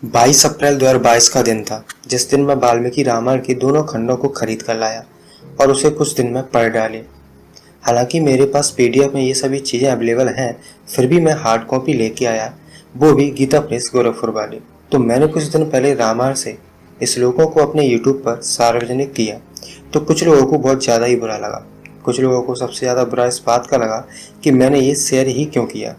22 अप्रैल 2022 का दिन था जिस दिन मैं वाल्मीकि रामायण के दोनों खंडों को खरीद कर लाया और उसे कुछ दिन में पढ़ डाली। हालांकि मेरे पास पीडीएफ में ये सभी चीज़ें अवेलेबल हैं, फिर भी मैं हार्ड कॉपी लेके आया, वो भी गीता प्रेस गोरखपुर वाली। तो मैंने कुछ दिन पहले रामायण से श्लोकों को अपने यूट्यूब पर सार्वजनिक किया। तो कुछ लोगों को बहुत ज़्यादा ही बुरा लगा, कुछ लोगों को सबसे ज़्यादा बुरा इस बात का लगा कि मैंने ये शेयर ही क्यों किया।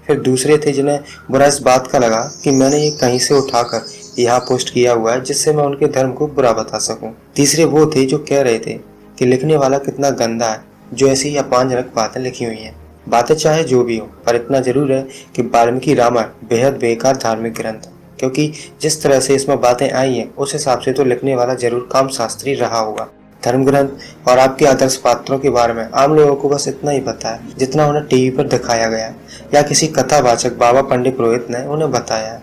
फिर दूसरे थे जिन्हें बुरा इस बात का लगा कि मैंने ये कहीं से उठाकर यहाँ पोस्ट किया हुआ है जिससे मैं उनके धर्म को बुरा बता सकूं। तीसरे वो थे जो कह रहे थे कि लिखने वाला कितना गंदा है जो ऐसी अपमानजनक बातें लिखी हुई हैं। बातें चाहे जो भी हो, पर इतना जरूर है कि वाल्मीकि रामायण बेहद बेकार धार्मिक ग्रंथ है, क्योंकि जिस तरह से इसमें बातें आई हैं उस हिसाब से तो लिखने वाला जरूर काम शास्त्री रहा होगा। धर्म ग्रंथ और आपके आदर्श पात्रों के बारे में आम लोगों को बस इतना ही पता है जितना उन्हें टीवी पर दिखाया गया या किसी कथावाचक बाबा पंडित पुरोहित ने उन्हें बताया है।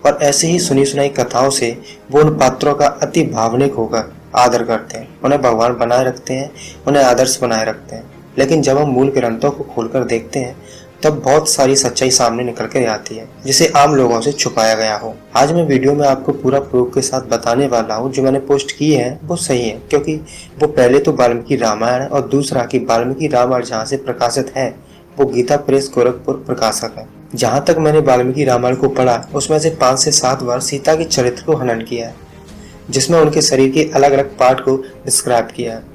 और ऐसी ही सुनी सुनाई कथाओं से वो उन पात्रों का अति भावनिक होकर आदर करते हैं, उन्हें भगवान बनाए रखते हैं, उन्हें आदर्श बनाए रखते हैं। लेकिन जब हम मूल ग्रंथों को खोलकर देखते हैं तब बहुत सारी सच्चाई सामने निकल कर आती है जिसे आम लोगों से छुपाया गया हो। आज मैं वीडियो में आपको पूरा प्रूफ के साथ बताने वाला हूँ जो मैंने पोस्ट किए हैं वो सही है, क्योंकि वो पहले तो वाल्मीकि रामायण है और दूसरा कि वाल्मीकि रामायण जहाँ से प्रकाशित है वो गीता प्रेस गोरखपुर प्रकाशक है। जहाँ तक मैंने वाल्मीकि रामायण को पढ़ा उसमें से 5 से 7 बार सीता के चरित्र को हनन किया है, जिसमें उनके शरीर के अलग अलग पार्ट को डिस्क्राइब किया है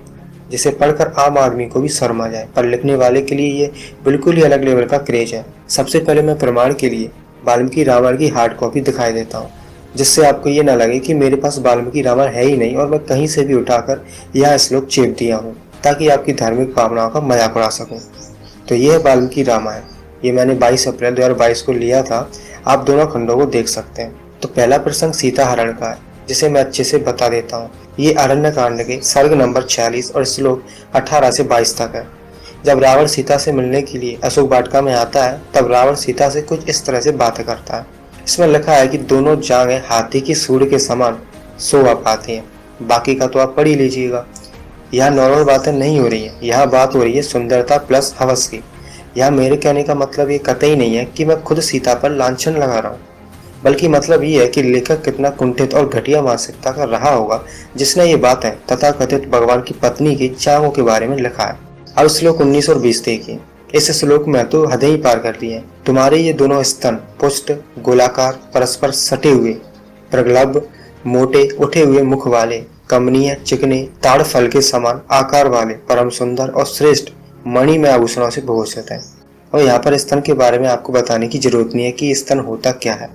जिसे पढ़कर आम आदमी को भी शर्म आ जाए, पर लिखने वाले के लिए ये बिल्कुल ही अलग लेवल का क्रेज है। सबसे पहले मैं प्रमाण के लिए वाल्मीकि रामायण की हार्ड कॉपी दिखाई देता हूँ, जिससे आपको ये ना लगे कि मेरे पास वाल्मीकि रामायण है ही नहीं और मैं कहीं से भी उठाकर यह श्लोक चेप दिया हूँ ताकि आपकी धार्मिक भावनाओं का मजाक उड़ा सकूँ। तो ये है वाल्मीकि रामायण, ये मैंने 22 अप्रैल 2022 को लिया था। आप दोनों खंडों को देख सकते हैं। तो पहला प्रसंग सीता हरण का है, जिसे मैं अच्छे से बता देता हूँ। ये अरण्य कांड के सर्ग नंबर 46 और श्लोक 18 से 22 तक है। जब रावण सीता से मिलने के लिए अशोक वाटिका में आता है तब रावण सीता से कुछ इस तरह से बातें करता है। इसमें लिखा है कि दोनों जांघें हाथी की सूंड के समान शोभा पाती हैं। बाकी का तो आप पढ़ ही लीजिएगा। यहाँ नॉर्मल बातें नहीं हो रही है, यहाँ बात हो रही है सुंदरता प्लस हवस की। यहाँ मेरे कहने का मतलब ये कतई नहीं है कि मैं खुद सीता पर लांछन लगा रहा हूँ, बल्कि मतलब ये है कि लेखक कितना कुंठित और घटिया मानसिकता का रहा होगा जिसने ये बातें तथाकथित भगवान की पत्नी की जांघों के बारे में लिखा है। अब श्लोक 19 और 20 देखिए। इस श्लोक में तो हदें ही पार कर दी है। तुम्हारे ये दोनों स्तन पुष्ट गोलाकार परस्पर सटे हुए प्रगल्भ मोटे उठे हुए मुख वाले कमनीय चिकने ताड़ फल के समान आकार वाले परम सुंदर और श्रेष्ठ मणि में आभूषणों से भूषित है। और यहाँ पर स्तन के बारे में आपको बताने की जरूरत नहीं है कि स्तन होता क्या है।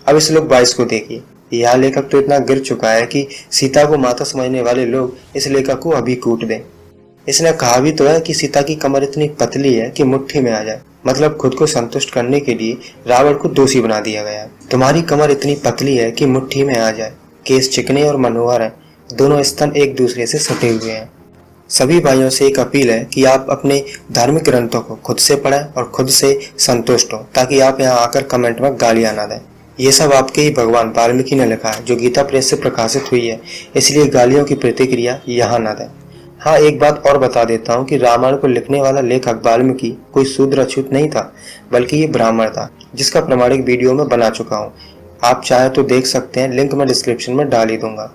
अब श्लोक 22 को देखिए। यह लेखक तो इतना गिर चुका है कि सीता को माता समझने वाले लोग इस लेखक को अभी कूट दें। इसने कहा भी तो है कि सीता की कमर इतनी पतली है कि मुट्ठी में आ जाए, मतलब खुद को संतुष्ट करने के लिए रावण को दोषी बना दिया गया है। तुम्हारी कमर इतनी पतली है कि मुट्ठी में आ जाए, केस चिकने और मनोहर है, दोनों स्तन एक दूसरे से सटे हुए हैं। सभी भाइयों से एक अपील है कि आप अपने धार्मिक ग्रंथों को खुद से पढ़ें और खुद से संतुष्ट हो, ताकि आप यहाँ आकर कमेंट में गालियां ना दें। ये सब आपके ही भगवान वाल्मीकि ने लिखा है जो गीता प्रेस से प्रकाशित हुई है, इसलिए गालियों की प्रतिक्रिया यहाँ ना दें। हाँ, एक बात और बता देता हूँ कि रामायण को लिखने वाला लेखक वाल्मीकि कोई शूद्र अछूत नहीं था, बल्कि ये ब्राह्मण था, जिसका प्रमाणिक वीडियो में बना चुका हूँ। आप चाहे तो देख सकते हैं, लिंक मैं डिस्क्रिप्शन में डाल ही दूंगा।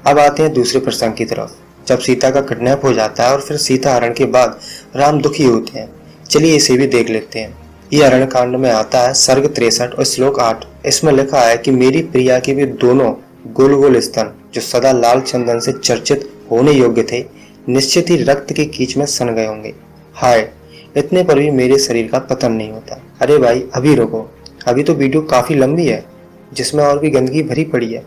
अब आते हैं दूसरे प्रसंग की तरफ। जब सीता का किडनैप हो जाता है और फिर सीता हरण के बाद राम दुखी होते हैं। चलिए इसे भी देख लेते हैं। ये अरण्य कांड में आता है सर्ग 63 और श्लोक 8। इसमें लिखा है कि मेरी प्रिया के भी दोनों गोल गोल स्तन जो सदा लाल चंदन से चर्चित होने योग्य थे, निश्चित ही रक्त के कीच में सन गए होंगे। हाय, इतने पर भी मेरे शरीर का पतन नहीं होता। अरे भाई अभी रुको, अभी तो वीडियो काफी लंबी है जिसमें और भी गंदगी भरी पड़ी है।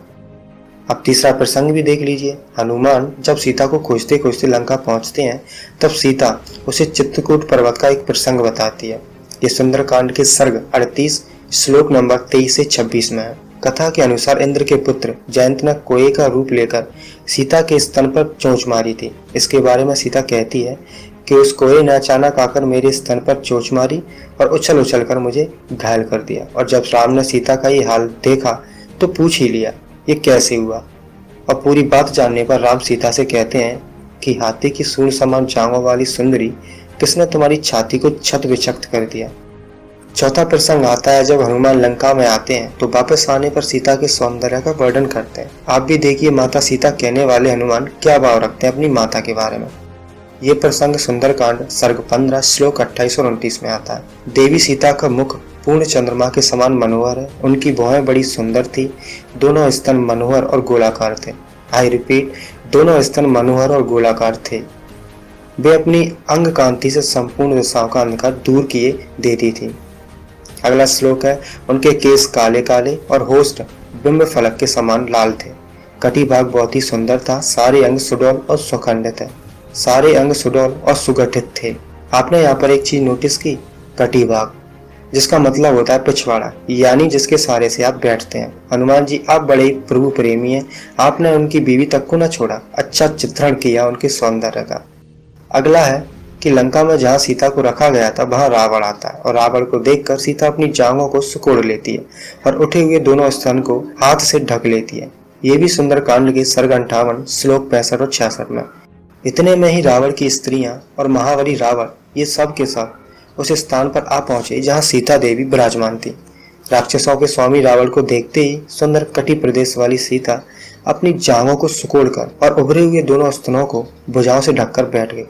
अब तीसरा प्रसंग भी देख लीजिए। हनुमान जब सीता को खोजते खोजते लंका पहुंचते हैं तब सीता उसे चित्रकूट पर्वत का एक प्रसंग बताती है। ये सुंदरकांड के सर्ग 38 श्लोक नंबर 23 से 26 में है। कथा के अनुसार इंद्र के पुत्र जयंत ने कोए का रूप लेकर सीता के स्तन पर चोंच मारी थी। इसके बारे में सीता कहती है कि उस कोए ने अचानक आकर मेरे स्तन पर चोंच मारी और उछल उछल कर मुझे घायल कर दिया। और जब राम ने सीता का ये हाल देखा तो पूछ ही लिया ये कैसे हुआ। और पूरी बात जानने पर राम सीता से कहते हैं कि हाथी की सूंड समान जांघों वाली सुंदरी किसने तुम्हारी छाती को छत विक्षत कर दिया। चौथा प्रसंग आता है जब हनुमान लंका में आते हैं तो वापस आने पर सीता के सौंदर्य का वर्णन करते हैं। आप भी देखिए माता सीता कहने वाले हनुमान क्या भाव रखते हैं अपनी माता के बारे में। ये प्रसंग सुंदरकांड सर्ग 15 श्लोक 28 और 29 में आता है। देवी सीता का मुख पूर्ण चंद्रमा के समान मनोहर है। उनकी भौहें बड़ी सुंदर थी। दोनों स्तन मनोहर और गोलाकार थे। आई रिपीट, दोनों स्तन मनोहर और गोलाकार थे। वे अपनी अंग कांति से संपूर्ण दिशाओं का अंधकार दूर किए देती थी। अगला श्लोक है, उनके केस काले काले और होष्ठ बिंब फलक के समान लाल थे। कटी भाग बहुत ही सुंदर था। सारे अंग सुडौल और सुखंडित है। सारे अंग सुडौल और सुगठित थे। आपने यहाँ पर एक चीज नोटिस की, कटी भाग, जिसका मतलब होता है पिछवाड़ा, यानी जिसके सहारे से आप बैठते हैं। हनुमान जी आप बड़े प्रभु प्रेमी हैं। आपने उनकी बीवी तक को न छोड़ा। अच्छा चित्रण किया उनके सौंदर्य का। अगला है कि लंका में जहाँ सीता को रखा गया था वहाँ रावण आता है और रावण को देखकर सीता अपनी जांघों को सिकोड़ लेती है और उठे हुए दोनों स्तन को हाथ से ढक लेती है। ये भी सुंदरकांड के सर्ग 58 श्लोक 65 और 66 में। इतने में ही रावण की स्त्रियां और महाबली रावण ये सब के सब उस स्थान पर आ पहुंचे जहाँ सीता देवी विराजमान थी। राक्षसों के स्वामी रावण को देखते ही सुंदर कटी प्रदेश वाली सीता अपनी जांघों को सिकोड़कर और उभरे हुए दोनों स्तनों को भुजाओं से ढककर बैठ गई।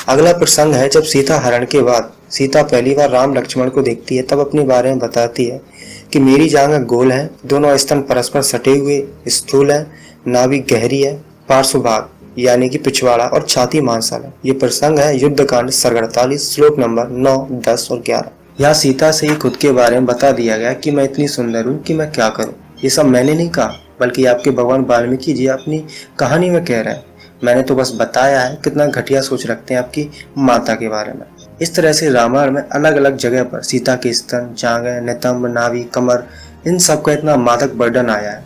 अगला प्रसंग है जब सीता हरण के बाद सीता पहली बार राम लक्ष्मण को देखती है, तब अपने बारे में बताती है कि मेरी जांघें गोल हैं, दोनों स्तन परस्पर सटे हुए स्थूल है, नाभि गहरी है, पार्श्व भाग यानी कि पिछवाड़ा और छाती मांसल है। ये प्रसंग है युद्धकांड सर्ग 48 श्लोक नंबर 9, 10 और 11। यहाँ सीता से ही खुद के बारे में बता दिया गया कि मैं इतनी सुंदर हूँ कि मैं क्या करूँ। ये सब मैंने नहीं कहा, बल्कि आपके भगवान वाल्मीकि जी अपनी कहानी में कह रहे हैं। मैंने तो बस बताया है कितना घटिया सोच रखते हैं आपकी माता के बारे में। इस तरह से रामायण में अलग अलग जगह पर सीता के स्तन, जांघें, नितंब, नाभि, कमर, इन सब का इतना मादक वर्णन आया है।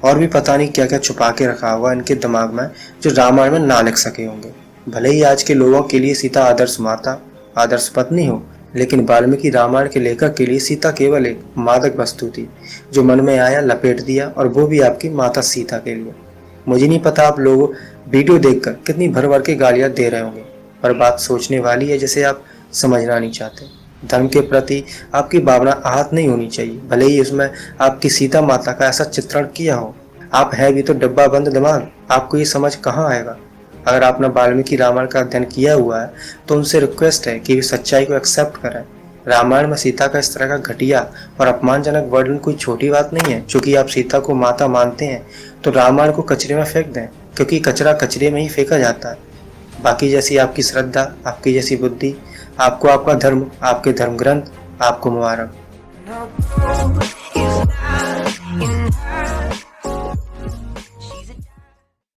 और भी पता नहीं क्या क्या छुपा के रखा हुआ इनके दिमाग में जो रामायण में ना लिख सके होंगे। भले ही आज के लोगों के लिए सीता आदर्श माता, आदर्श पत्नी हो, लेकिन वाल्मीकि रामायण के लेखक के लिए सीता केवल एक मादक वस्तु थी जो मन में आया लपेट दिया, और वो भी आपकी माता सीता के लिए। मुझे नहीं पता आप लोग वीडियो देखकर कितनी भर भर के गालियां दे रहे होंगे, पर बात सोचने वाली है जिसे आप समझना नहीं चाहते। धर्म के प्रति आपकी भावना आहत नहीं होनी चाहिए, भले ही उसमें आपकी सीता माता का ऐसा चित्रण किया हो। आप है भी तो डब्बा बंद दिमाग, आपको ये समझ कहाँ आएगा। अगर आपने वाल्मीकि रामायण का अध्ययन किया हुआ है तो उनसे रिक्वेस्ट है कि वे सच्चाई को एक्सेप्ट करें। रामायण में सीता का इस तरह का घटिया और अपमानजनक वर्णन कोई छोटी बात नहीं है। चूंकि आप सीता को माता मानते हैं तो रामायण को कचरे में फेंक दें, क्योंकि कचरा कचरे में ही फेंका जाता है। बाकी जैसी आपकी श्रद्धा, आपकी जैसी बुद्धि, आपको आपका धर्म, आपके धर्म ग्रंथ, आपको मुबारक।